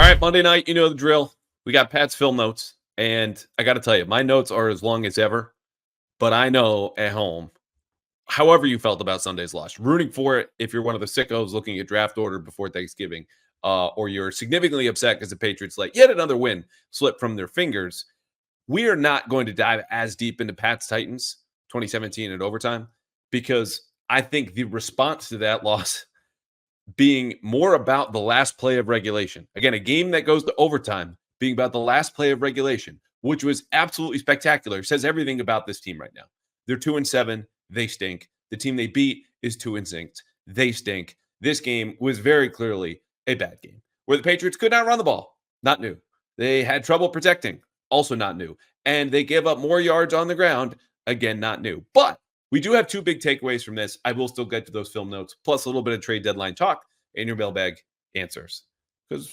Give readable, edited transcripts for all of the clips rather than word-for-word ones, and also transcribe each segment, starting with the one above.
right, Monday night, you know the drill. We got Pat's film notes, and I got to tell you, my notes are as long as ever. But I know at home, however you felt about Sunday's loss, rooting for it if you're one of the sickos looking at draft order before Thanksgiving, or you're significantly upset because the Patriots let yet another win slip from their fingers. We are not going to dive as deep into Pat's Titans 2017 at overtime because I think the response to that loss being more about the last play of regulation. Again, a game that goes to overtime being about the last play of regulation, which was absolutely spectacular, says everything about this team right now. They're 2-7. They stink. The team they beat is 2-6. They stink. This game was very clearly a bad game where the Patriots could not run the ball. Not new. They had trouble protecting. Also not new. And they gave up more yards on the ground. Again, not new. But we do have two big takeaways from this. I will still get to those film notes, plus a little bit of trade deadline talk and your mailbag answers, because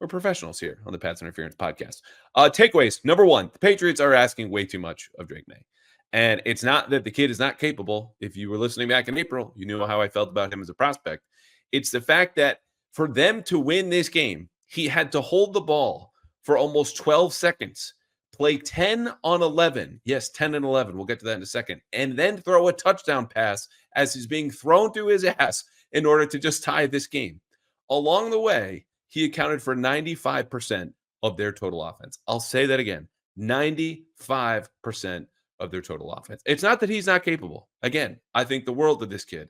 we're professionals here on the Pats Interference podcast. Takeaways. Number one, the Patriots are asking way too much of Drake Maye. And it's not that the kid is not capable. If you were listening back in April, you knew how I felt about him as a prospect. It's the fact that for them to win this game, he had to hold the ball for almost 12 seconds, play 10 on 11. Yes, 10 and 11. We'll get to that in a second. And then throw a touchdown pass as he's being thrown to his ass in order to just tie this game. Along the way, he accounted for 95% of their total offense. I'll say that again, 95% of their total offense. It's not that he's not capable. Again, I think the world of this kid,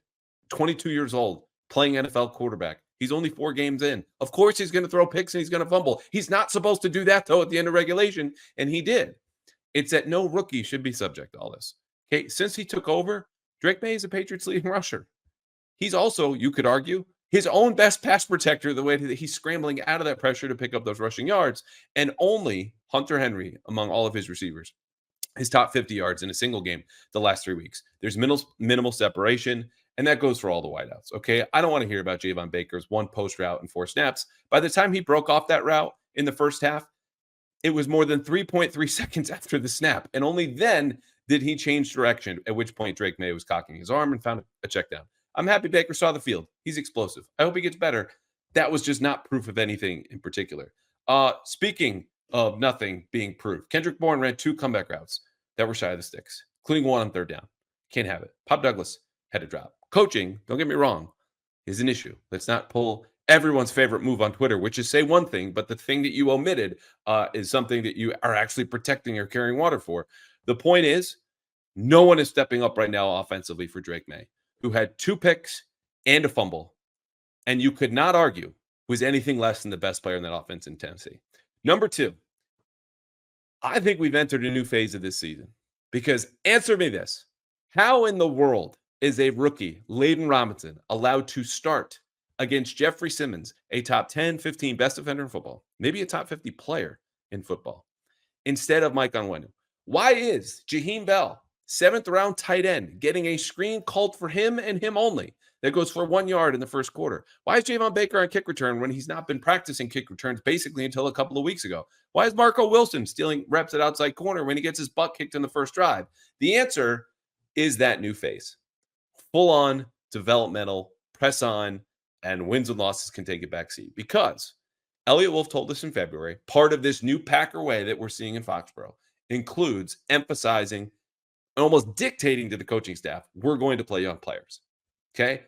22 years old, playing NFL quarterback. He's only 4 games in. Of course, he's going to throw picks and he's going to fumble. He's not supposed to do that, though, at the end of regulation, and he did. It's that no rookie should be subject to all this. Okay, since he took over, Drake Maye is a Patriots leading rusher. He's also, you could argue, his own best pass protector, the way that he's scrambling out of that pressure to pick up those rushing yards, and only Hunter Henry among all of his receivers. His top 50 yards in a single game the last 3 weeks. There's minimal separation, and that goes for all the wideouts, okay? I don't want to hear about Javon Baker's 1 post route and 4 snaps. By the time he broke off that route in the first half, it was more than 3.3 seconds after the snap, and only then did he change direction, at which point Drake Maye was cocking his arm and found a check down. I'm happy Baker saw the field. He's explosive. I hope he gets better. That was just not proof of anything in particular. Speaking of nothing being proof, Kendrick Bourne ran 2 comeback routes that were shy of the sticks, including 1 on 3rd down. Can't have it. Pop Douglas had to drop. Coaching, don't get me wrong, is an issue. Let's not pull everyone's favorite move on Twitter, which is say one thing, but the thing that you omitted is something that you are actually protecting or carrying water for. The point is, no one is stepping up right now offensively for Drake Maye, who had 2 picks and a fumble, and you could not argue was anything less than the best player in that offense in Tennessee. Number 2, I think we've entered a new phase of this season, because answer me this. How in the world is a rookie, Layden Robinson, allowed to start against Jeffrey Simmons, a top 10, 15 best defender in football, maybe a top 50 player in football, instead of Mike Onwenu? Why is Jaheim Bell, 7th round tight end, getting a screen called for him and him only that goes for 1 yard in the first quarter? Why is Javon Baker on kick return when he's not been practicing kick returns basically until a couple of weeks ago? Why is Marco Wilson stealing reps at outside corner when he gets his butt kicked in the first drive? The answer is that new phase. Full-on, developmental, press on, and wins and losses can take a backseat. Because Elliott Wolf told us in February, part of this new Packer way that we're seeing in Foxborough includes emphasizing and almost dictating to the coaching staff, we're going to play young players. Okay?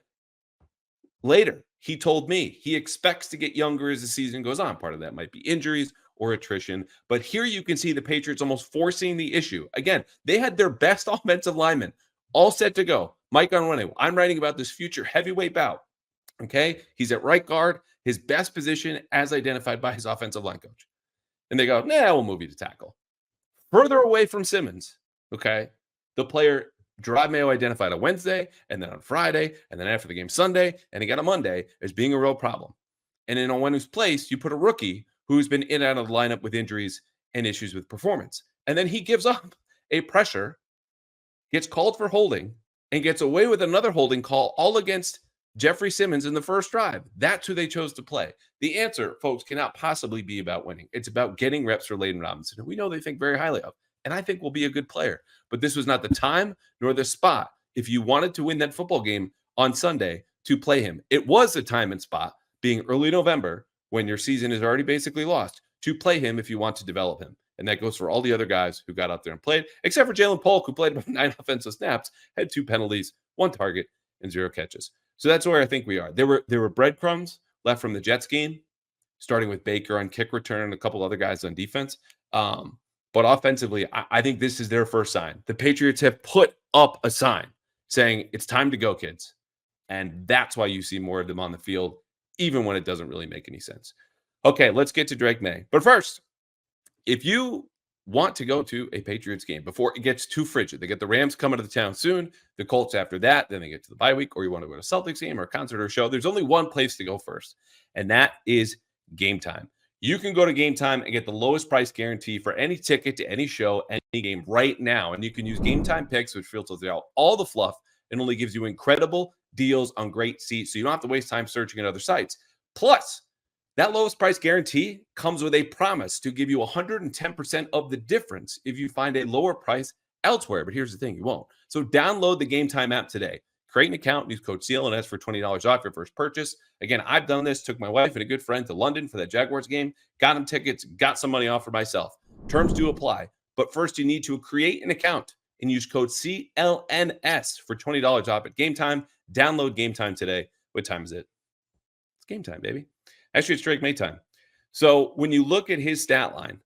Later, he told me he expects to get younger as the season goes on. Part of that might be injuries or attrition. But here you can see the Patriots almost forcing the issue. Again, they had their best offensive linemen all set to go. Mike Onwenu, I'm writing about this future heavyweight bout. Okay? He's at right guard, his best position as identified by his offensive line coach. And they go, nah, we'll move you to tackle. Further away from Simmons, okay, the player Gerard Mayo identified on Wednesday, and then on Friday, and then after the game Sunday, and again on Monday as being a real problem. And in Onwenu's place, you put a rookie who's been in and out of the lineup with injuries and issues with performance. And then he gives up a pressure, gets called for holding, and gets away with another holding call all against Jeffrey Simmons in the first drive. That's who they chose to play. The answer, folks, cannot possibly be about winning. It's about getting reps for Layden Robinson, who we know they think very highly of, and I think will be a good player. But this was not the time nor the spot, if you wanted to win that football game on Sunday, to play him. It was the time and spot, being early November, when your season is already basically lost to play him if you want to develop him. And that goes for all the other guys who got out there and played, except for Jalen Polk, who played about 9 offensive snaps, had 2 penalties, 1 target, and 0 catches. So that's where I think we are. There were breadcrumbs left from the Jets game, starting with Baker on kick return and a couple other guys on defense. But offensively, I think this is their first sign. The Patriots have put up a sign saying it's time to go, kids. And that's why you see more of them on the field, even when it doesn't really make any sense. Okay, let's get to Drake Maye. But first, if you want to go to a Patriots game before it gets too frigid, they get the Rams coming to the town soon, the Colts after that, then they get to the bye week, or you want to go to a Celtics game or a concert or a show, there's only one place to go first, and that is Game Time. You can go to Game Time and get the lowest price guarantee for any ticket to any show, any game right now, and you can use Game Time Picks, which filters out all the fluff and only gives you incredible deals on great seats, so you don't have to waste time searching at other sites. Plus, that lowest price guarantee comes with a promise to give you 110% of the difference if you find a lower price elsewhere. But here's the thing, you won't. So download the Game Time app today. Create an account and use code CLNS for $20 off your first purchase. Again, I've done this, took my wife and a good friend to London for that Jaguars game, got them tickets, got some money off for myself. Terms do apply. But first, you need to create an account and use code CLNS for $20 off at Game Time. Download Game Time today. What time is it? It's game time, baby. Actually, it's Drake Maye time. So when you look at his stat line,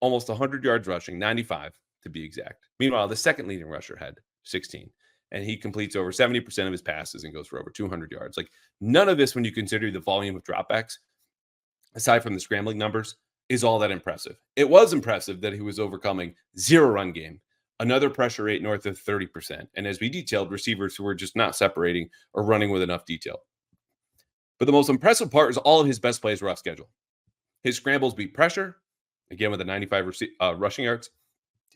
almost 100 yards rushing, 95 to be exact. Meanwhile, the second leading rusher had 16, and he completes over 70% of his passes and goes for over 200 yards. Like, none of this, when you consider the volume of dropbacks, aside from the scrambling numbers, is all that impressive. It was impressive that he was overcoming 0 run game, another pressure rate north of 30%, and as we detailed, receivers who were just not separating or running with enough detail. But the most impressive part is all of his best plays were off schedule. His scrambles beat pressure, again with a 95 rushing yards.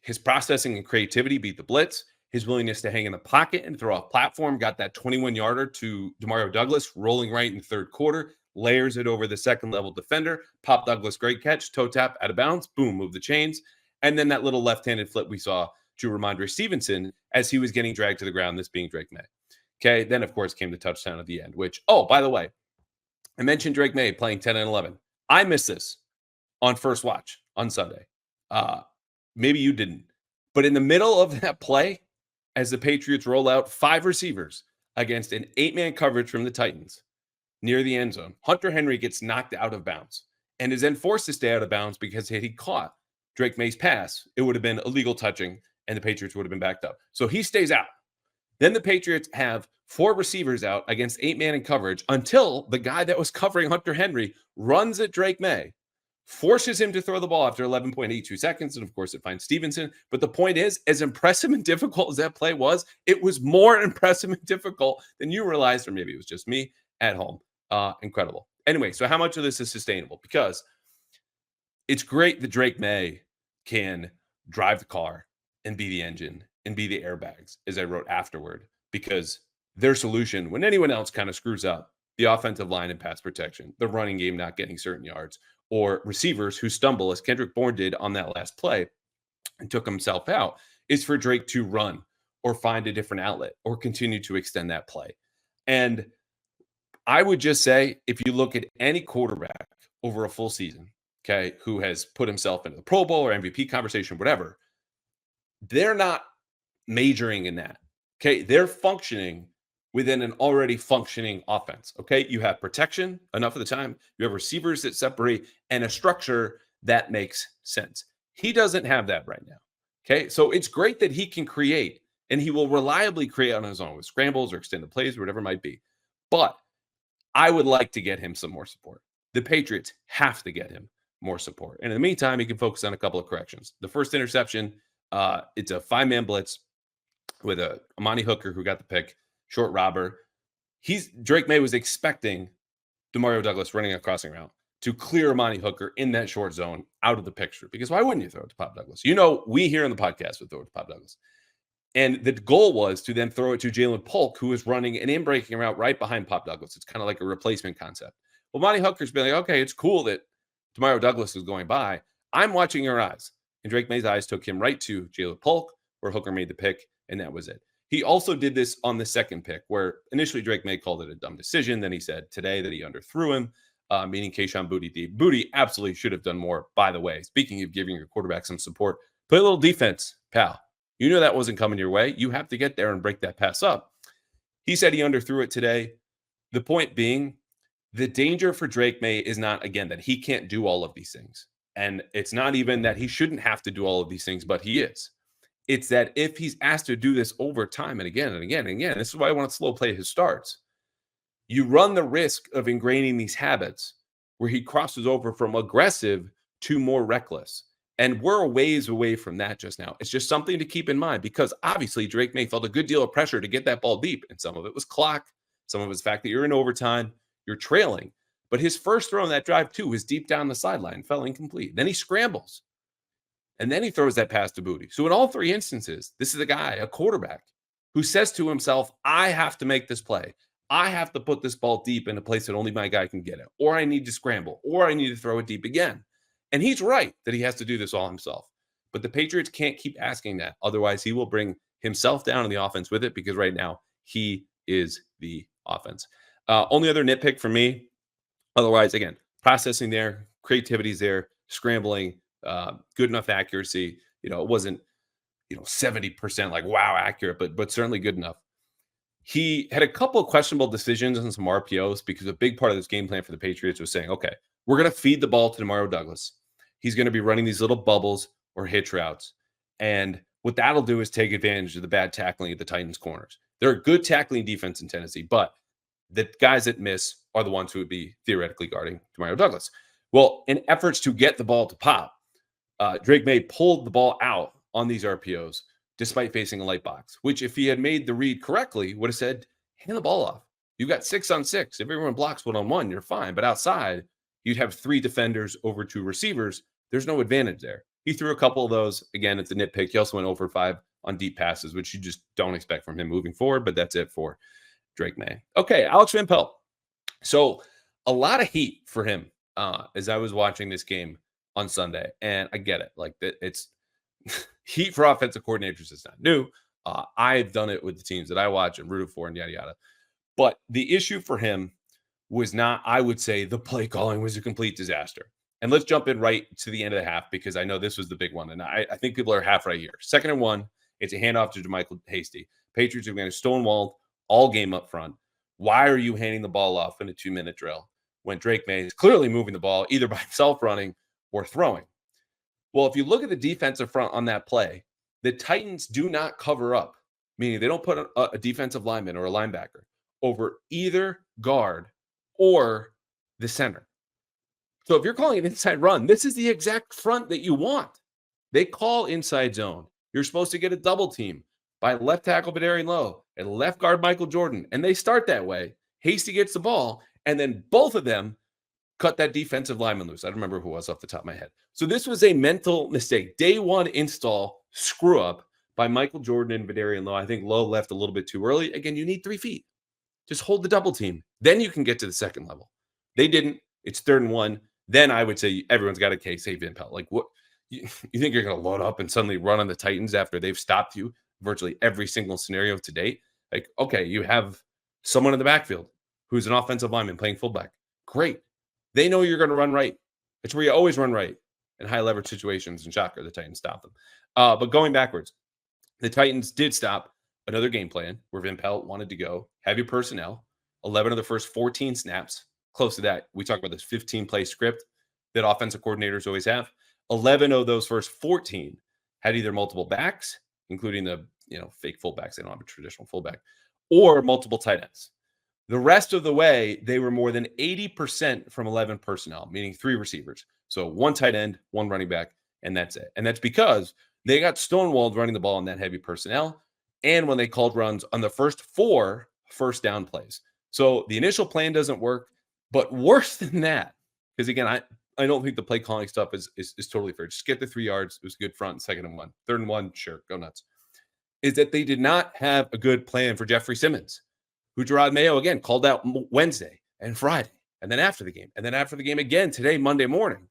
His processing and creativity beat the blitz. His willingness to hang in the pocket and throw off platform got that 21-yarder to Demario Douglas rolling right in the third quarter, layers it over the second-level defender. Pop Douglas, great catch, toe tap, out of bounds, boom, move the chains. And then that little left-handed flip we saw to Ramondre Stevenson as he was getting dragged to the ground, this being Drake Maye. Okay, then, of course, came the touchdown at the end, which, oh, by the way, I mentioned Drake Maye playing 10 and 11. I missed this on first watch on Sunday. Maybe you didn't. But in the middle of that play, as the Patriots roll out 5 receivers against an 8-man coverage from the Titans near the end zone, Hunter Henry gets knocked out of bounds and is then forced to stay out of bounds because had he caught Drake Maye's pass, it would have been illegal touching and the Patriots would have been backed up. So he stays out. Then the Patriots have 4 receivers out against 8-man in coverage until the guy that was covering Hunter Henry runs at Drake Maye, forces him to throw the ball after 11.82 seconds. And of course, it finds Stevenson. But the point is, as impressive and difficult as that play was, it was more impressive and difficult than you realized, or maybe it was just me at home. Incredible. Anyway, so how much of this is sustainable? Because it's great that Drake Maye can drive the car and be the engine and be the airbags, as I wrote afterward, because their solution, when anyone else kind of screws up, the offensive line and pass protection, the running game not getting certain yards, or receivers who stumble, as Kendrick Bourne did on that last play and took himself out, is for Drake to run or find a different outlet or continue to extend that play. And I would just say, if you look at any quarterback over a full season, okay, who has put himself into the Pro Bowl or MVP conversation, whatever, they're not majoring in that. Okay, they're functioning within an already functioning offense. Okay, you have protection enough of the time, you have receivers that separate, and a structure that makes sense. He doesn't have that right now. Okay, so it's great that he can create, and he will reliably create on his own with scrambles or extended plays or whatever it might be. But I would like to get him some more support. The Patriots have to get him more support. And in the meantime, he can focus on a couple of corrections. The first interception, it's a 5-man blitz with a Amani Hooker who got the pick, short robber. Drake Maye was expecting Demario Douglas running a crossing route to clear Amani Hooker in that short zone out of the picture. Because why wouldn't you throw it to Pop Douglas? You know, we here on the podcast would throw it to Pop Douglas. And the goal was to then throw it to Jalen Polk, who was running an in-breaking route right behind Pop Douglas. It's kind of like a replacement concept. Well, Amani Hooker's been like, okay, it's cool that Demario Douglas is going by. I'm watching your eyes. And Drake Maye's eyes took him right to Jalen Polk, where Hooker made the pick, and that was it. He also did this on the second pick, where initially Drake Maye called it a dumb decision. Then he said today that he underthrew him. meaning Kayshon Boutte. Boutte absolutely should have done more, by the way. Speaking of giving your quarterback some support, play a little defense, pal. You knew that wasn't coming your way. You have to get there and break that pass up. He said he underthrew it today. The point being, the danger for Drake Maye is not, again, that he can't do all of these things. And it's not even that he shouldn't have to do all of these things, but he is. It's that if he's asked to do this over time and again and again and again, this is why I want to slow play his starts. You run the risk of ingraining these habits where he crosses over from aggressive to more reckless. And we're a ways away from that just now. It's just something to keep in mind because obviously Drake Maye felt a good deal of pressure to get that ball deep. And some of it was clock, some of it was the fact that you're in overtime, you're trailing. But his first throw on that drive, too, was deep down the sideline, fell incomplete. Then he scrambles. And then he throws that pass to Boutte. So in all three instances, this is a guy, a quarterback, who says to himself, I have to make this play. I have to put this ball deep in a place that only my guy can get it. Or I need to scramble. Or I need to throw it deep again. And he's right that he has to do this all himself. But the Patriots can't keep asking that. Otherwise, he will bring himself down in the offense with it because right now he is the offense. Only other nitpick for me, otherwise, again, processing there, creativity's there, scrambling, good enough accuracy. It wasn't, 70% like wow accurate, but certainly good enough. He had a couple of questionable decisions on some RPOs because a big part of this game plan for the Patriots was saying, okay, we're going to feed the ball to Demario Douglas. He's going to be running these little bubbles or hitch routes. And what that'll do is take advantage of the bad tackling at the Titans corners. They're a good tackling defense in Tennessee, but the guys that miss are the ones who would be theoretically guarding Demario Douglas. Well, in efforts to get the ball to pop, Drake Maye pulled the ball out on these RPOs despite facing a light box, which if he had made the read correctly, would have said, hand the ball off. You've got 6-on-6. If everyone blocks 1-on-1, you're fine. But outside, you'd have 3 defenders over 2 receivers. There's no advantage there. He threw a couple of those. Again, it's a nitpick. He also went over 5 on deep passes, which you just don't expect from him moving forward, but that's it for Drake Maye. Okay, Alex Van Pelt. So a lot of heat for him as I was watching this game on Sunday, and I get it. Like, it's heat for offensive coordinators is not new. I've done it with the teams that I watch and rooted for and yada, yada. But the issue for him was not, I would say, the play calling was a complete disaster. And let's jump in right to the end of the half because I know this was the big one. And I think people are half right here. 2nd and 1, it's a handoff to JaMycal Hasty. Patriots are going to stonewall all game up front. Why are you handing the ball off in a 2-minute drill when Drake Maye is clearly moving the ball either by himself running or throwing? Well, if you look at the defensive front on that play, the Titans do not cover up, meaning they don't put a defensive lineman or a linebacker over either guard or the center. So if you're calling an inside run, this is the exact front that you want. They call inside zone. You're supposed to get a double team by left tackle Badarian Lowe and left guard Michael Jordan, and they start that way. Hasty gets the ball, and then both of them cut that defensive lineman loose. I don't remember who it was off the top of my head. So this was a mental mistake. Day 1 install screw up by Michael Jordan and Badarian Lowe. I think Lowe left a little bit too early. Again, you need 3 feet. Just hold the double team. Then you can get to the second level. They didn't. It's 3rd and 1. Then I would say everyone's got a case. Hey, Van Pelt, like what? You think you're going to load up and suddenly run on the Titans after they've stopped you virtually every single scenario to date? Like, okay, you have someone in the backfield who's an offensive lineman playing fullback. Great. They know you're going to run right. It's where you always run right in high leverage situations, and shocker, the Titans stop them. But going backwards, the Titans did stop another game plan where Van Pelt wanted to go heavy personnel, 11 of the first 14 snaps. Close to that. We talk about this 15-play script that offensive coordinators always have. 11 of those first 14 had either multiple backs, including the fake fullbacks. They don't have a traditional fullback, or multiple tight ends. The rest of the way, they were more than 80% from 11 personnel, meaning 3 receivers. So 1 tight end, 1 running back, and that's it. And that's because they got stonewalled running the ball in that heavy personnel, and when they called runs on the first 4 first down plays. So the initial plan doesn't work, but worse than that, because again, I don't think the play calling stuff is totally fair. Just get the 3 yards. It was a good front, 2nd and 1. 3rd and 1, sure, go nuts. Is that they did not have a good plan for Jeffrey Simmons, who Gerard Mayo, again, called out Wednesday and Friday, and then after the game, and then after the game again today, Monday morning.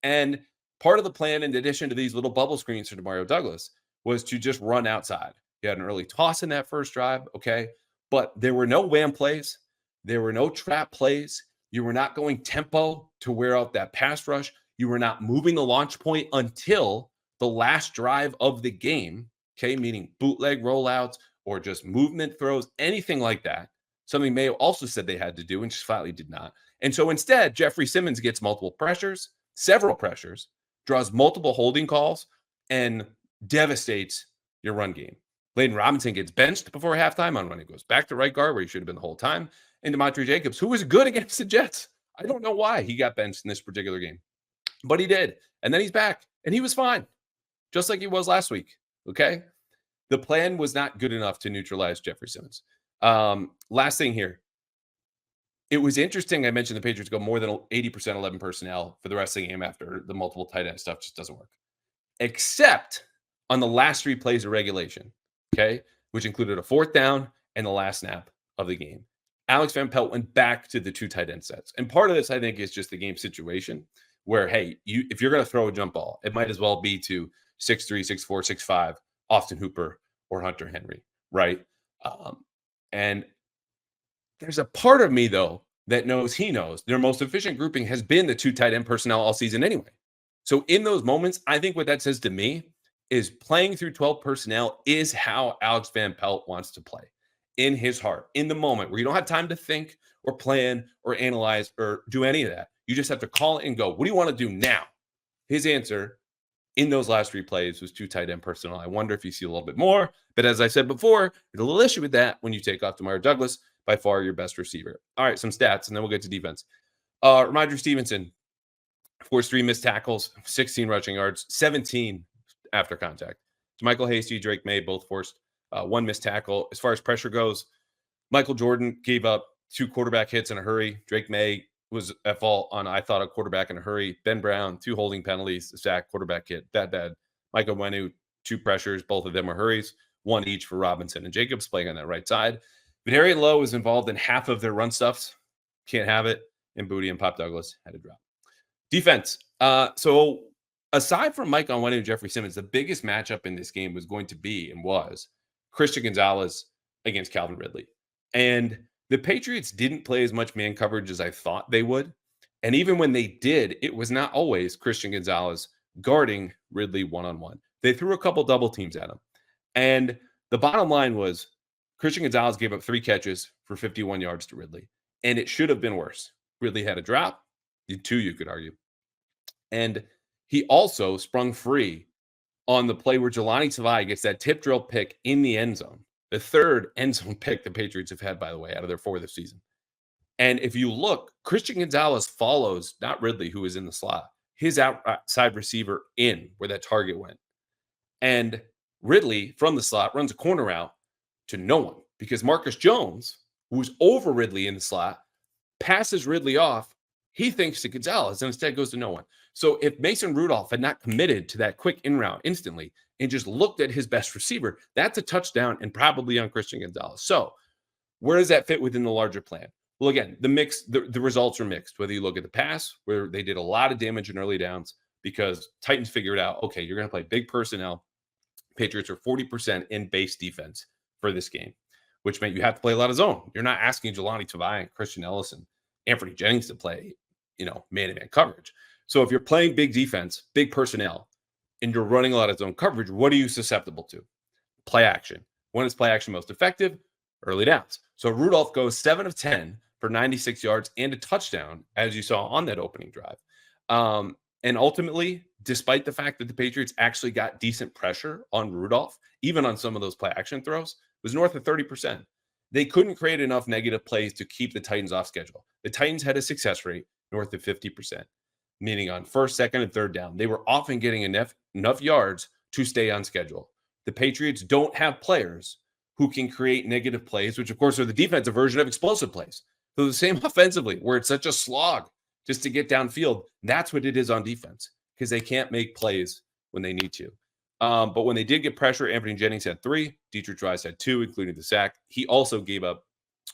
And part of the plan, in addition to these little bubble screens for Demario Douglas, was to just run outside. He had an early toss in that first drive, okay? But there were no wham plays. There were no trap plays. You were not going tempo to wear out that pass rush. You were not moving the launch point until the last drive of the game, okay, meaning bootleg rollouts or just movement throws, anything like that. Something Maye also said they had to do, and just flatly did not. And so instead, Jeffrey Simmons gets multiple pressures, several pressures, draws multiple holding calls, and devastates your run game. Layden Robinson gets benched before halftime on when he goes back to right guard, where he should have been the whole time. And Demontre Jacobs, who was good against the Jets. I don't know why he got benched in this particular game, but he did. And then he's back, and he was fine, just like he was last week. Okay. The plan was not good enough to neutralize Jeffrey Simmons. Last thing here. It was interesting. I mentioned the Patriots go more than 80% 11 personnel for the rest of the game after the multiple tight end stuff just doesn't work, except on the last 3 plays of regulation, okay, which included a 4th down and the last snap of the game. Alex Van Pelt went back to the 2 tight end sets. And part of this, I think, is just the game situation where, hey, if you're going to throw a jump ball, it might as well be to 6'3", 6'4", 6'5", Austin Hooper or Hunter Henry, right? And there's a part of me, though, that knows their most efficient grouping has been the 2 tight end personnel all season anyway. So in those moments, I think what that says to me is playing through 12 personnel is how Alex Van Pelt wants to play in his heart, in the moment where you don't have time to think or plan or analyze or do any of that. You just have to call it and go, what do you want to do now? His answer in those last 3 plays was 2 tight end personnel. I wonder if you see a little bit more. But as I said before, there's a little issue with that when you take off Demario Douglas, by far your best receiver. All right, some stats, and then we'll get to defense. Ramondre Stevenson forced 3 missed tackles, 16 rushing yards, 17 after contact. Michael Hasty, Drake Maye both forced 1 missed tackle. As far as pressure goes, Michael Jordan gave up 2 quarterback hits in a hurry. Drake Maye was at fault on, I thought, a quarterback in a hurry. Ben Brown, 2 holding penalties, a sack, quarterback hit. Bad. Michael Wenu, 2 pressures. Both of them were hurries. 1 each for Robinson and Jacobs playing on that right side. Vidarian Lowe was involved in half of their run stuffs. Can't have it. And Booty and Pop Douglas had to drop. Defense. So aside from Mike Onwenu and Jeffrey Simmons, the biggest matchup in this game was going to be and was Christian Gonzalez against Calvin Ridley. And the Patriots didn't play as much man coverage as I thought they would. And even when they did, it was not always Christian Gonzalez guarding Ridley one-on-one. They threw a couple double teams at him. And the bottom line was Christian Gonzalez gave up 3 catches for 51 yards to Ridley. And it should have been worse. Ridley had a drop. 2, you could argue. And he also sprung free on the play where Jelani Tavai gets that tip drill pick in the end zone. The 3rd end zone pick the Patriots have had, by the way, out of their 4 this season. And if you look, Christian Gonzalez follows, not Ridley, who is in the slot, his outside receiver in where that target went. And Ridley, from the slot, runs a corner out to no one because Marcus Jones, who's over Ridley in the slot, passes Ridley off. He thinks to Gonzalez and instead goes to no one. So if Mason Rudolph had not committed to that quick in route instantly and just looked at his best receiver, that's a touchdown and probably on Christian Gonzalez. So where does that fit within the larger plan? Well, again, the results are mixed. Whether you look at the pass, where they did a lot of damage in early downs because Titans figured out, okay, you're going to play big personnel. Patriots are 40% in base defense for this game, which meant you have to play a lot of zone. You're not asking Jelani Tavai and Christian Ellis and Anthony Jennings to play, man-to-man coverage. So if you're playing big defense, big personnel, and you're running a lot of zone coverage, what are you susceptible to? Play action. When is play action most effective? Early downs. So Rudolph goes 7 of 10 for 96 yards and a touchdown, as you saw on that opening drive. And ultimately, despite the fact that the Patriots actually got decent pressure on Rudolph, even on some of those play action throws, was north of 30%. They couldn't create enough negative plays to keep the Titans off schedule. The Titans had a success rate north of 50%, meaning on 1st, 2nd, and 3rd down. They were often getting enough yards to stay on schedule. The Patriots don't have players who can create negative plays, which, of course, are the defensive version of explosive plays. So the same offensively, where it's such a slog just to get downfield, that's what it is on defense because they can't make plays when they need to. But when they did get pressure, Anthony Jennings had 3. Dietrich Rice had 2, including the sack. He also gave up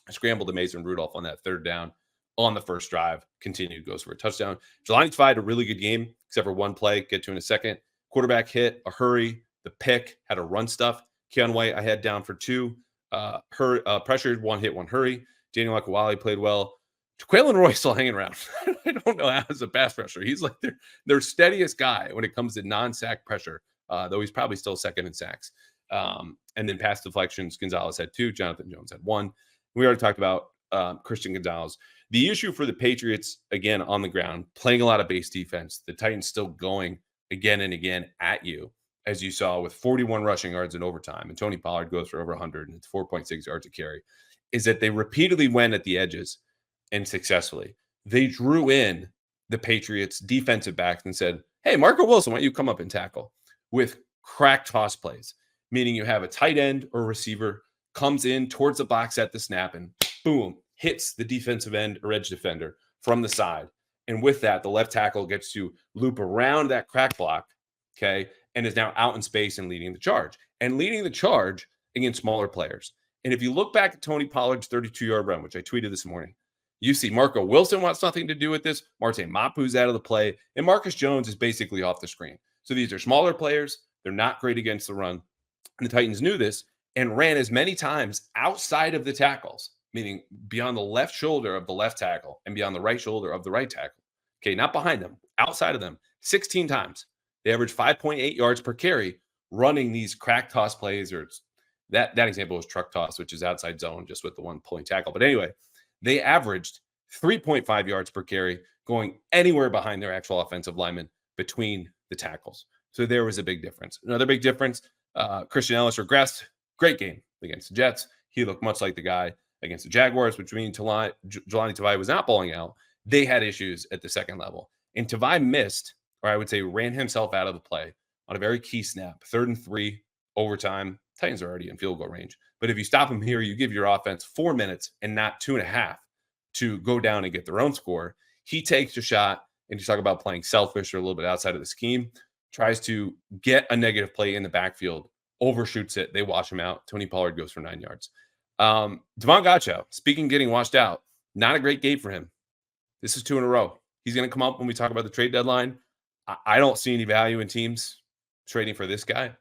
a scramble to Mason Rudolph on that 3rd down on the first drive. Continued, goes for a touchdown. Jelani Tavai had a really good game, except for one play. Get to in a second. Quarterback hit, a hurry, the pick, had a run stuff. Keon White, I had down for 2. Pressured, 1 hit, 1 hurry. Daniel Akawali played well. Quaylen Roy's still hanging around. I don't know how as a pass rusher. He's like their steadiest guy when it comes to non-sack pressure, though he's probably still second in sacks. And then pass deflections, Gonzalez had 2, Jonathan Jones had 1. We already talked about Christian Gonzalez. The issue for the Patriots, again, on the ground, playing a lot of base defense, the Titans still going again and again at you, as you saw with 41 rushing yards in overtime, and Tony Pollard goes for over 100, and it's 4.6 yards a carry, is that they repeatedly went at the edges and successfully. They drew in the Patriots defensive backs and said, hey, Marco Wilson, why don't you come up and tackle with crack toss plays, meaning you have a tight end or receiver comes in towards the box at the snap and boom, hits the defensive end or edge defender from the side. And with that, the left tackle gets to loop around that crack block, okay, and is now out in space and leading the charge against smaller players. And if you look back at Tony Pollard's 32-yard run, which I tweeted this morning, you see Marco Wilson wants nothing to do with this. Marte Mapu's out of the play. And Marcus Jones is basically off the screen. So these are smaller players. They're not great against the run. And the Titans knew this and ran as many times outside of the tackles, meaning beyond the left shoulder of the left tackle and beyond the right shoulder of the right tackle. Okay, not behind them, outside of them, 16 times. They averaged 5.8 yards per carry running these crack toss plays, or that example was truck toss, which is outside zone just with the one pulling tackle. But anyway, they averaged 3.5 yards per carry going anywhere behind their actual offensive linemen between the tackles. So there was a big difference. Another big difference, Christian Ellis regressed. Great game against the Jets. He looked much like the guy against the Jaguars, which means Jelani Tavai was not balling out. They had issues at the second level. And Tavai missed, or I would say ran himself out of the play on a very key snap, 3rd and 3, overtime. Titans are already in field goal range. But if you stop him here, you give your offense 4 minutes and not 2.5 to go down and get their own score. He takes a shot, and you talk about playing selfish or a little bit outside of the scheme, tries to get a negative play in the backfield, overshoots it. They wash him out. Tony Pollard goes for 9 yards. Devon Gotcho, speaking getting washed out, not a great game for him. This is 2 in a row. He's going to come up when we talk about the trade deadline. I don't see any value in teams trading for this guy.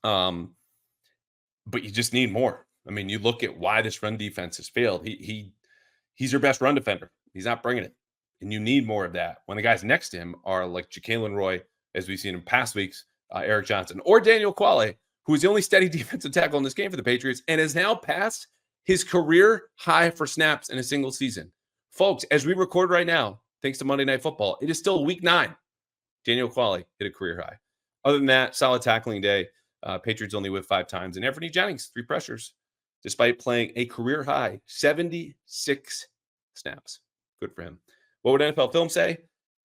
But you just need more. I mean, you look at why this run defense has failed. He's your best run defender. He's not bringing it. And you need more of that. When the guys next to him are like Jacqueline Roy, as we've seen in past weeks, Eric Johnson, or Daniel Quale, who is the only steady defensive tackle in this game for the Patriots and has now passed his career high for snaps in a single season. Folks, as we record right now, thanks to Monday Night Football, it is still week 9. Daniel Quale hit a career high. Other than that, solid tackling day. Patriots only whipped 5 times. And Anthony Jennings, 3 pressures, despite playing a career high 76 snaps. Good for him. What would NFL Film say?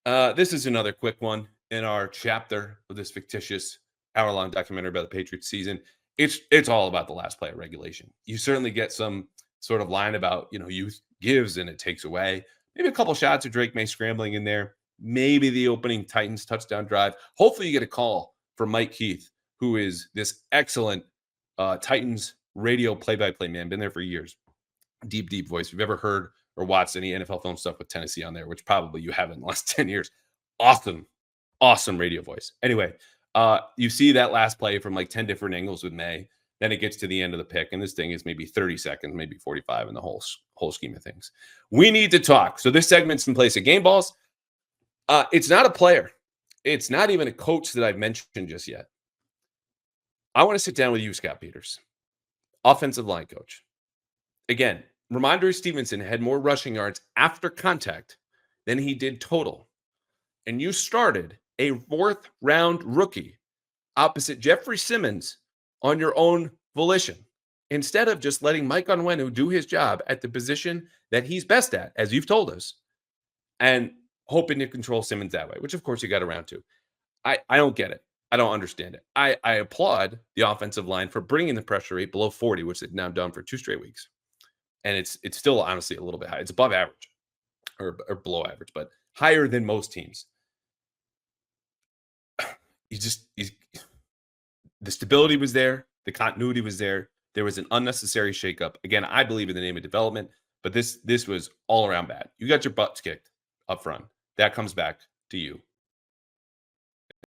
This is another quick one in our chapter of this fictitious hour-long documentary about the Patriots season. It's all about the last play of regulation. You certainly get some sort of line about, youth gives and it takes away. Maybe a couple shots of Drake May scrambling in there. Maybe the opening Titans touchdown drive. Hopefully you get a call from Mike Keith, who is this excellent Titans radio play-by-play man. Been there for years. Deep, deep voice. If you've ever heard or watched any NFL Film stuff with Tennessee on there, which probably you haven't in the last 10 years. Awesome radio voice. Anyway, you see that last play from like 10 different angles with Maye. Then it gets to the end of the pick, and this thing is maybe 30 seconds, maybe 45 in the whole scheme of things. We need to talk. So this segment's in place of Game Balls. It's not a player. It's not even a coach that I've mentioned just yet. I want to sit down with you, Scott Peters, offensive line coach. Again, Ramondre Stevenson had more rushing yards after contact than he did total. And you started a 4th-round rookie opposite Jeffrey Simmons on your own volition, instead of just letting Mike Onwenu do his job at the position that he's best at, as you've told us, and hoping to control Simmons that way, which, of course, you got around to. I don't get it. I don't understand it. I applaud the offensive line for bringing the pressure rate below 40, which they've now done for 2 straight weeks. And it's still, honestly, a little bit high. It's above average or below average, but higher than most teams. The stability was there. The continuity was there. There was an unnecessary shakeup. Again, I believe in the name of development, but this was all around bad. You got your butts kicked up front. That comes back to you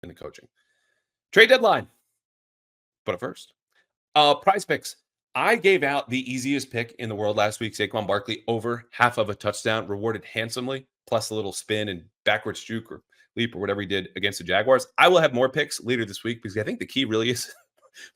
in the coaching. Trade deadline. But first, Prize Picks. I gave out the easiest pick in the world last week, Saquon Barkley, over half of a touchdown, rewarded handsomely, plus a little spin and backwards juke or leap or whatever he did against the Jaguars. I will have more picks later this week because I think the key really is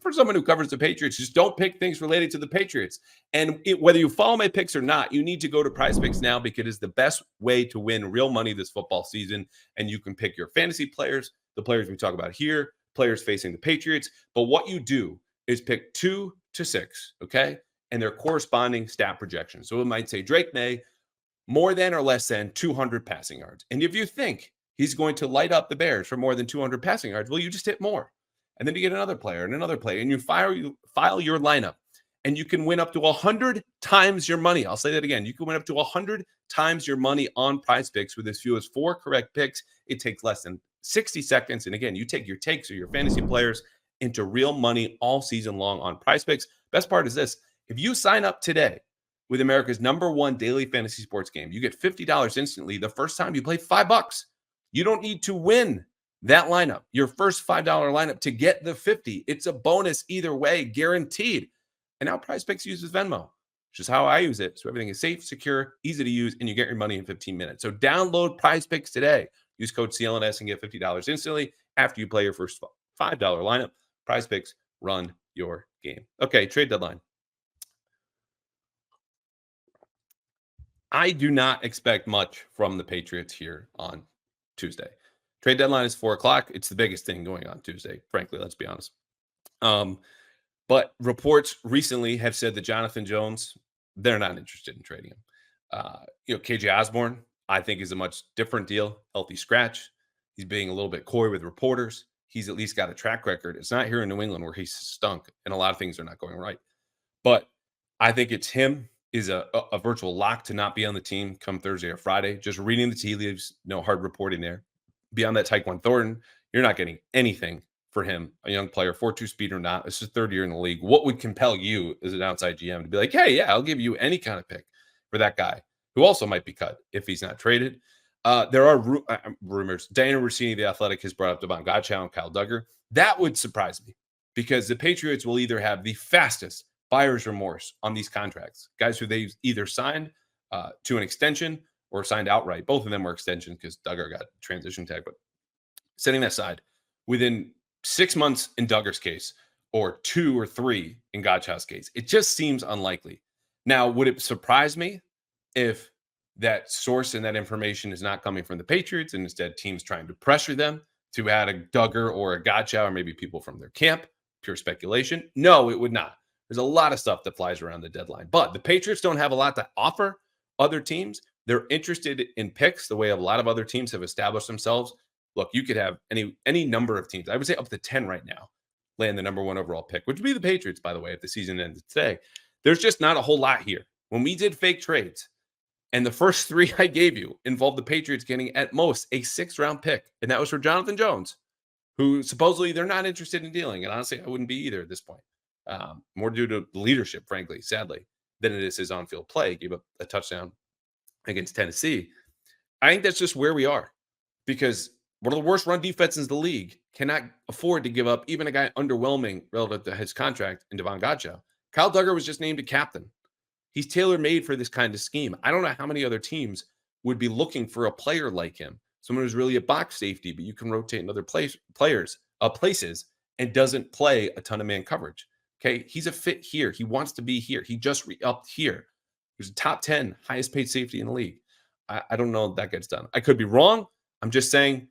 for someone who covers the Patriots, just don't pick things related to the Patriots. And whether you follow my picks or not, you need to go to Prize Picks now because it is the best way to win real money this football season. And you can pick your fantasy players, the players we talk about here, players facing the Patriots. But what you do is pick 2 to 6, okay? And their corresponding stat projections. So it might say Drake May, more than or less than 200 passing yards. And if you think he's going to light up the Bears for more than 200 passing yards, well, you just hit more. And then you get another player and another player, and you file your lineup, and you can win up to 100 times your money. I'll say that again. You can win up to 100 times your money on Prize Picks with as few as 4 correct picks. It takes less than 60 seconds. And again, you take your takes or your fantasy players into real money all season long on Prize Picks. Best part is this. If you sign up today with America's #1 daily fantasy sports game, you get $50 instantly the first time you play $5. You don't need to win that lineup, your first $5 lineup, to get the 50. It's a bonus either way, guaranteed. And now Prize Picks uses Venmo, which is how I use it. So everything is safe, secure, easy to use, and you get your money in 15 minutes. So download Prize Picks today. Use code CLNS and get $50 instantly after you play your first $5 lineup. Prize Picks, run your game. Okay, trade deadline. I do not expect much from the Patriots here on Tuesday. Trade deadline is 4:00. It's the biggest thing going on Tuesday, frankly, let's be honest. But reports recently have said that Jonathan Jones, they're not interested in trading him. KJ Osborne, I think, is a much different deal. Healthy scratch. He's being a little bit coy with reporters. He's at least got a track record. It's not here in New England where he's stunk and a lot of things are not going right. But I think it's him is a virtual lock to not be on the team come Thursday or Friday. Just reading the tea leaves, no hard reporting there. Beyond that, Tyquan Thornton, you're not getting anything for him, a young player, 4.2 speed or not. This is third year in the league. What would compel you as an outside GM to be like, hey, yeah, I'll give you any kind of pick for that guy who also might be cut if he's not traded? There are rumors. Dana Rossini, the Athletic, has brought up Devon Godchow and Kyle Duggar. That would surprise me because the Patriots will either have the fastest buyer's remorse on these contracts, guys who they've either signed to an extension or signed outright. Both of them were extensions because Duggar got transition tag. But setting that aside, within 6 months in Duggar's case, or 2 or 3 in Godchow's case, it just seems unlikely. Now, would it surprise me if that source and that information is not coming from the Patriots and instead teams trying to pressure them to add a Duggar or a Godchow or maybe people from their camp? Pure speculation. No, it would not. There's a lot of stuff that flies around the deadline, but the Patriots don't have a lot to offer other teams. They're interested in picks the way a lot of other teams have established themselves. Look, you could have any number of teams. I would say up to 10 right now land the #1 overall pick, which would be the Patriots, by the way, if the season ended today. There's just not a whole lot here. When we did fake trades, and the first 3 I gave you involved the Patriots getting at most a 6th-round pick, and that was for Jonathan Jones, who supposedly they're not interested in dealing. And honestly, I wouldn't be either at this point. More due to leadership, frankly, sadly, than it is his on-field play. He gave up a touchdown against Tennessee. I think that's just where we are because one of the worst run defenses in the league cannot afford to give up even a guy underwhelming relative to his contract in Devon Godchow. Kyle Duggar was just named a captain. He's tailor-made for this kind of scheme. I don't know how many other teams would be looking for a player like him, someone who's really a box safety, but you can rotate in other places and doesn't play a ton of man coverage. Okay, he's a fit here. He wants to be here. He just re-upped here. He's a top 10 highest paid safety in the league. I don't know if that gets done. I could be wrong. I'm just saying,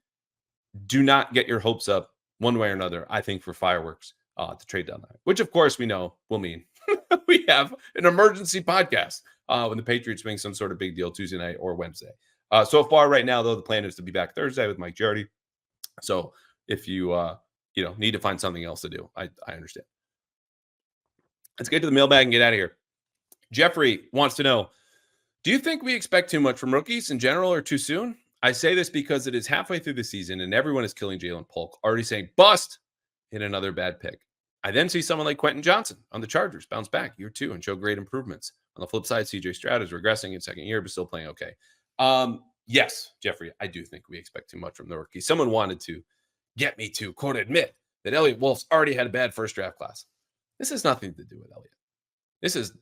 do not get your hopes up one way or another, I think, for fireworks to trade deadline, which, of course, we know will mean we have an emergency podcast when the Patriots make some sort of big deal Tuesday night or Wednesday. So far, right now, though, the plan is to be back Thursday with Mike Giardi. So if you need to find something else to do, I understand. Let's get to the mailbag and get out of here. Jeffrey wants to know, do you think we expect too much from rookies in general or too soon? I say this because it is halfway through the season and everyone is killing Jalen Polk, already saying bust in another bad pick. I then see someone like Quentin Johnson on the Chargers bounce back year 2 and show great improvements. On the flip side, CJ Stroud is regressing in second year, but still playing okay. Yes, Jeffrey, I do think we expect too much from the rookie. Someone wanted to get me to, quote, admit that Elliott Wolf's already had a bad first draft class. This has nothing to do with Elliott. This is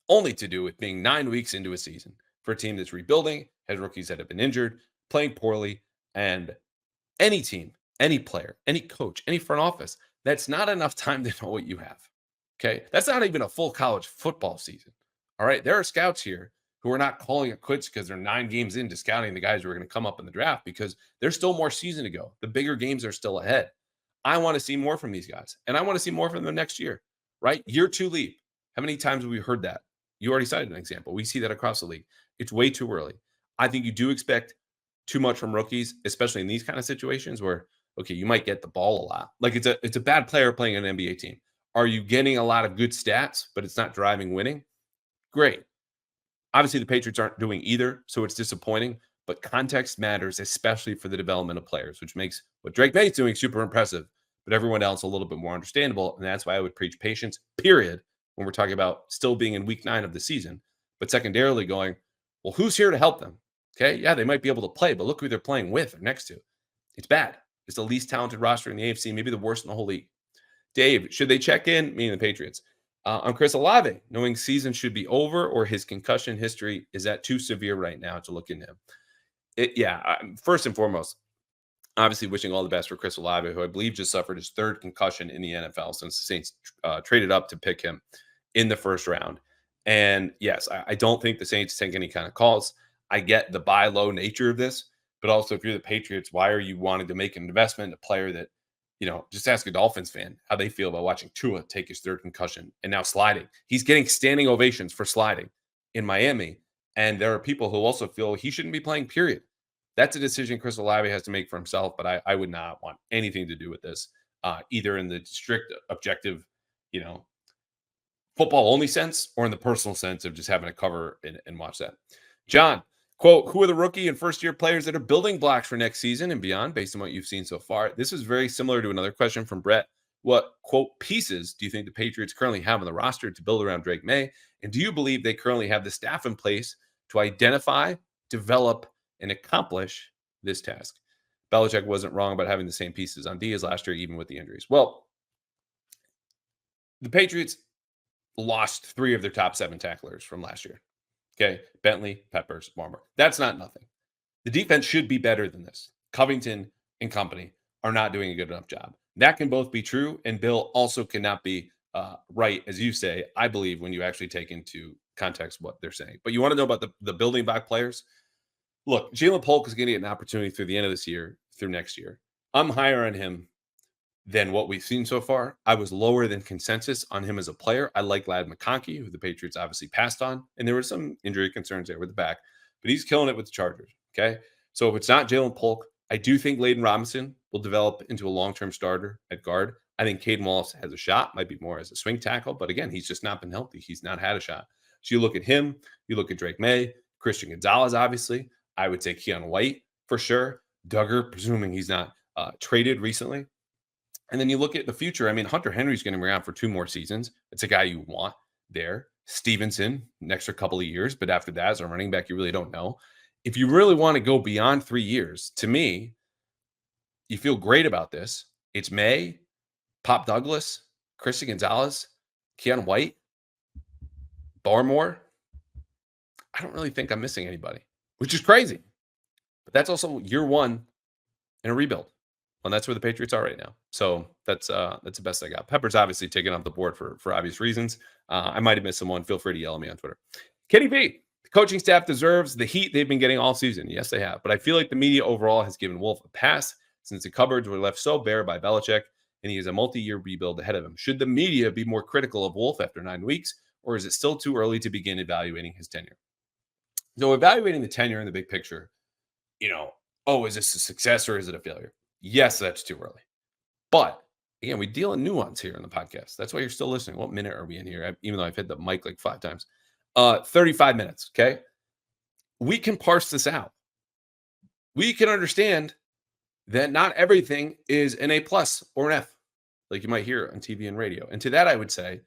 only to do with being 9 weeks into a season for a team that's rebuilding, has rookies that have been injured, playing poorly, and any team, any player, any coach, any front office, that's not enough time to know what you have. Okay. That's not even a full college football season. All right. There are scouts here who are not calling it quits because they're 9 games into scouting the guys who are going to come up in the draft because there's still more season to go. The bigger games are still ahead. I want to see more from these guys and I want to see more from them next year, right? Year two leap. How many times have we heard that? You already cited an example. We see that across the league. It's way too early. I think you do expect too much from rookies, especially in these kind of situations where okay, you might get the ball a lot. Like it's a bad player playing an NBA team. Are you getting a lot of good stats, but it's not driving winning? Great. Obviously, the Patriots aren't doing either, so it's disappointing. But context matters, especially for the development of players, which makes what Drake May is doing super impressive, but everyone else a little bit more understandable. And that's why I would preach patience, period, when we're talking about still being in week 9 of the season. But secondarily, going, well, who's here to help them? Okay. Yeah, they might be able to play, but look who they're playing with or next to. It's bad. It's the least talented roster in the AFC, maybe the worst in the whole league. Dave, should they check in? Meaning the Patriots. On Chris Olave, knowing season should be over or his concussion history, is that too severe right now to look into him? First and foremost, obviously wishing all the best for Chris Olave, who I believe just suffered his third concussion in the NFL since the Saints traded up to pick him in the first round. And yes, I don't think the Saints take any kind of calls. I get the buy low nature of this, but also if you're the Patriots, why are you wanting to make an investment in a player that, just ask a Dolphins fan how they feel about watching Tua take his third concussion and now sliding. He's getting standing ovations for sliding in Miami. And there are people who also feel he shouldn't be playing, period. That's a decision Chris Olave has to make for himself, but I would not want anything to do with this, either in the strict objective, you know, football only sense or in the personal sense of just having to cover and watch that. John, quote, who are the rookie and first year players that are building blocks for next season and beyond based on what you've seen so far? This is very similar to another question from Brett. What, quote, pieces do you think the Patriots currently have on the roster to build around Drake May? And do you believe they currently have the staff in place to identify, develop, and accomplish this task? Belichick wasn't wrong about having the same pieces on D as last year, even with the injuries. Well, the Patriots lost 3 of their top 7 tacklers from last year. Okay. Bentley, Peppers, Marmer. That's not nothing. The defense should be better than this. Covington and company are not doing a good enough job. That can both be true. And Bill also cannot be right, as you say, I believe, when you actually take into context what they're saying. But you want to know about the building block players? Look, Jalen Polk is going to get an opportunity through the end of this year, through next year. I'm higher on him than what we've seen so far. I was lower than consensus on him as a player. I like Lad McConkey, who the Patriots obviously passed on, and there were some injury concerns there with the back, but he's killing it with the Chargers. Okay. So if it's not Jalen Polk, I do think Layden Robinson will develop into a long-term starter at guard. I think Caden Wallace has a shot, might be more as a swing tackle, but again, he's just not been healthy. He's not had a shot. So you look at him, you look at Drake May, Christian Gonzalez, obviously. I would say Keon White for sure. Duggar, presuming he's not traded recently. And then you look at the future. I mean, Hunter Henry's going to be around for 2 more seasons. It's a guy you want there. Stevenson, next couple of years. But after that, as a running back, you really don't know. If you really want to go beyond 3 years, to me, you feel great about this. It's May, Pop Douglas, Christian Gonzalez, Keon White, Barmore. I don't really think I'm missing anybody, which is crazy. But that's also year 1 in a rebuild. And that's where the Patriots are right now. So that's the best I got. Pepper's obviously taken off the board for obvious reasons. I might have missed someone. Feel free to yell at me on Twitter. Kenny B, the coaching staff deserves the heat they've been getting all season. Yes, they have. But I feel like the media overall has given Wolf a pass since the cupboards were left so bare by Belichick, and he has a multi-year rebuild ahead of him. Should the media be more critical of Wolf after 9 weeks, or is it still too early to begin evaluating his tenure? So evaluating the tenure in the big picture, is this a success or is it a failure? Yes, that's too early. But again, we deal in nuance here in the podcast. That's why you're still listening. What minute are we in here? Even though I've hit the mic like 5 times. 35 minutes. Okay. We can parse this out. We can understand that not everything is an A+ or an F, like you might hear on TV and radio. And to that, I would say,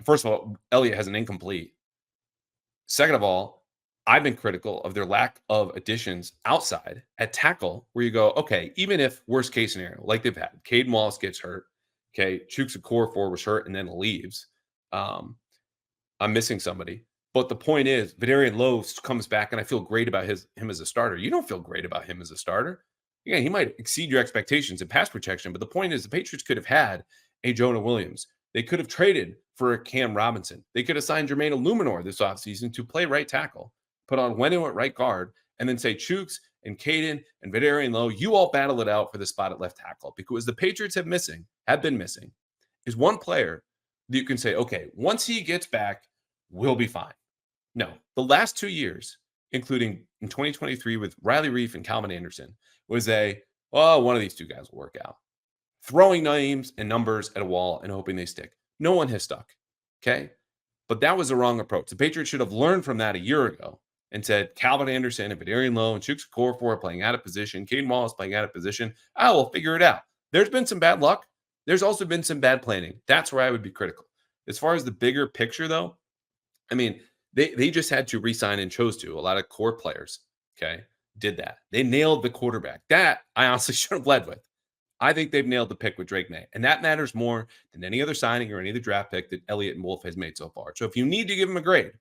first of all, Elliott has an incomplete. Second of all, I've been critical of their lack of additions outside at tackle, where you go, okay, even if worst case scenario, like they've had, Caden Wallace gets hurt, okay, Chukwuekorfor was hurt and then leaves. I'm missing somebody. But the point is, Vidarian Lowe comes back, and I feel great about him as a starter. You don't feel great about him as a starter. Yeah, he might exceed your expectations in pass protection, but the point is, the Patriots could have had a Jonah Williams. They could have traded for a Cam Robinson. They could have signed Jermaine Illuminor this offseason to play right tackle, put on Wenu at right guard, and then say Chooks and Caden and Vidarian Lowe, you all battle it out for the spot at left tackle. Because the Patriots have been missing, is one player that you can say, okay, once he gets back, we'll be fine. No, the last 2 years, including in 2023 with Riley Reif and Calvin Anderson, was one of these two guys will work out. Throwing names and numbers at a wall and hoping they stick. No one has stuck. Okay. But that was the wrong approach. The Patriots should have learned from that a year ago and said Calvin Anderson and Vidarian Lowe and Chooks Okorafor are playing out of position. Caden Wallace playing out of position. I will figure it out. There's been some bad luck. There's also been some bad planning. That's where I would be critical. As far as the bigger picture, though, I mean, they just had to re-sign and chose to. A lot of core players, okay, did that. They nailed the quarterback. That I honestly should have led with. I think they've nailed the pick with Drake Maye. And that matters more than any other signing or any other draft pick that Elliott and Wolf has made so far. So if you need to give him a grade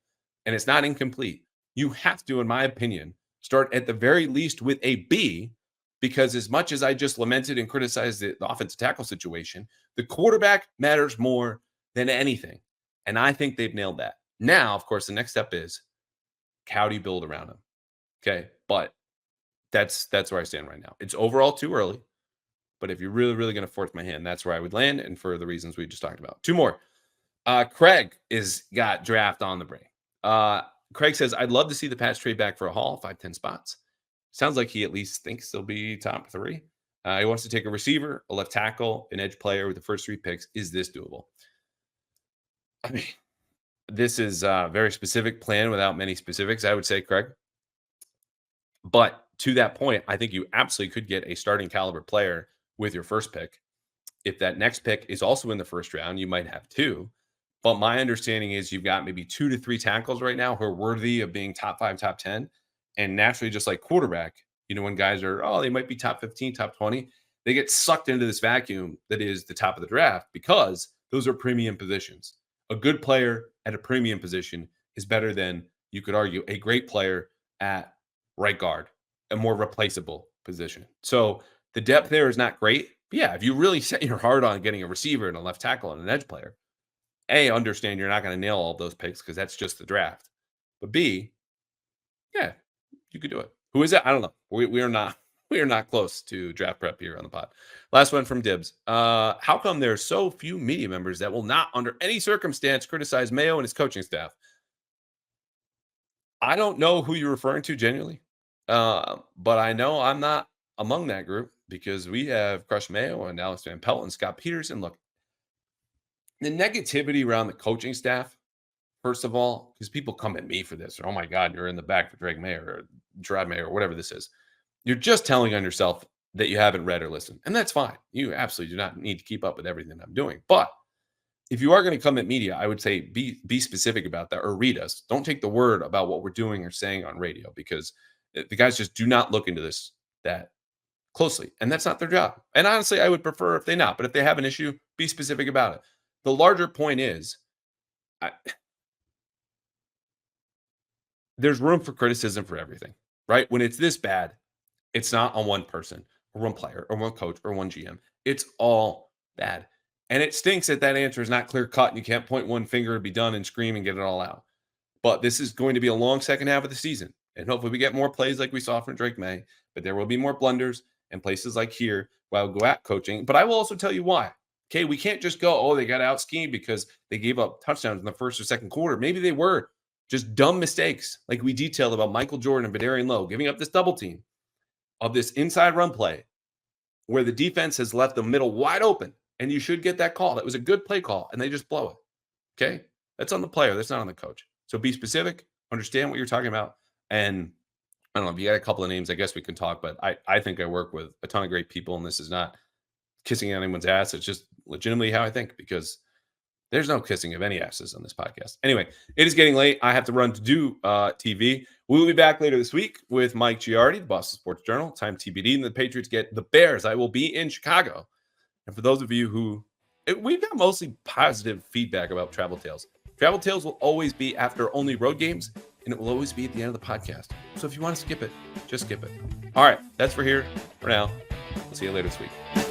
and it's not incomplete, you have to, in my opinion, start at the very least with a B, because as much as I just lamented and criticized the offensive tackle situation, the quarterback matters more than anything. And I think they've nailed that. Now, of course, the next step is how do you build around him? Okay. But that's where I stand right now. It's overall too early. But if you're really, really going to force my hand, that's where I would land. And for the reasons we just talked about. Two more. Craig got draft on the brain. Craig says, I'd love to see the Pats trade back for a haul, 5-10 spots. Sounds like he at least thinks they'll be top 3. He wants to take a receiver, a left tackle, an edge player with the first 3 picks. Is this doable? I mean, this is a very specific plan without many specifics, I would say, Craig. But to that point, I think you absolutely could get a starting caliber player with your first pick. If that next pick is also in the first round, you might have 2. But my understanding is you've got maybe 2 to 3 tackles right now who are worthy of being top 5, top 10. And naturally, just like quarterback, when guys are, they might be top 15, top 20, they get sucked into this vacuum that is the top of the draft because those are premium positions. A good player at a premium position is better than, you could argue, a great player at right guard, a more replaceable position. So the depth there is not great. But yeah, if you really set your heart on getting a receiver and a left tackle and an edge player, A, understand you're not going to nail all those picks because that's just the draft. But B, yeah, you could do it. Who is it? I don't know. We are not close to draft prep here on the pod. Last one from Dibs. How come there are so few media members that will not, under any circumstance, criticize Mayo and his coaching staff? I don't know who you're referring to genuinely, but I know I'm not among that group because we have Crush Mayo and Alex Van Pelt and Scott Peterson. Look, the negativity around the coaching staff, first of all, because people come at me for this, or, oh my God, you're in the back for Drake Mayer or Gerard Mayer or whatever this is. You're just telling on yourself that you haven't read or listened. And that's fine. You absolutely do not need to keep up with everything I'm doing. But if you are going to come at media, I would say be specific about that, or read us. Don't take the word about what we're doing or saying on radio, because the guys just do not look into this that closely. And that's not their job. And honestly, I would prefer if they not. But if they have an issue, be specific about it. The larger point is, there's room for criticism for everything, right? When it's this bad, it's not on one person or one player or one coach or one GM. It's all bad. And it stinks that answer is not clear cut and you can't point one finger and be done and scream and get it all out. But this is going to be a long second half of the season. And hopefully we get more plays like we saw from Drake Maye. But there will be more blunders and places like here where I'll go at coaching. But I will also tell you why. Okay, we can't just go, they got out schemed because they gave up touchdowns in the first or second quarter. Maybe they were just dumb mistakes, like we detailed about Michael Jordan and Vidarian Lowe giving up this double team of this inside run play where the defense has left the middle wide open, and you should get that call. That was a good play call, and they just blow it. Okay? That's on the player. That's not on the coach. So be specific, understand what you're talking about, and I don't know, if you got a couple of names, I guess we can talk, but I think I work with a ton of great people, and this is not kissing anyone's ass. It's just legitimately how I think, because there's no kissing of any asses on this podcast. Anyway, it is getting late. I have to run to do TV. We will be back later this week with Mike Giardi, the Boston Sports Journal. Time TBD. And the Patriots get the Bears. I will be in Chicago. And for those of you we've got mostly positive feedback about Travel Tales. Travel Tales will always be after only road games, and it will always be at the end of the podcast. So if you want to skip it, just skip it. All right, that's for now. We'll see you later this week.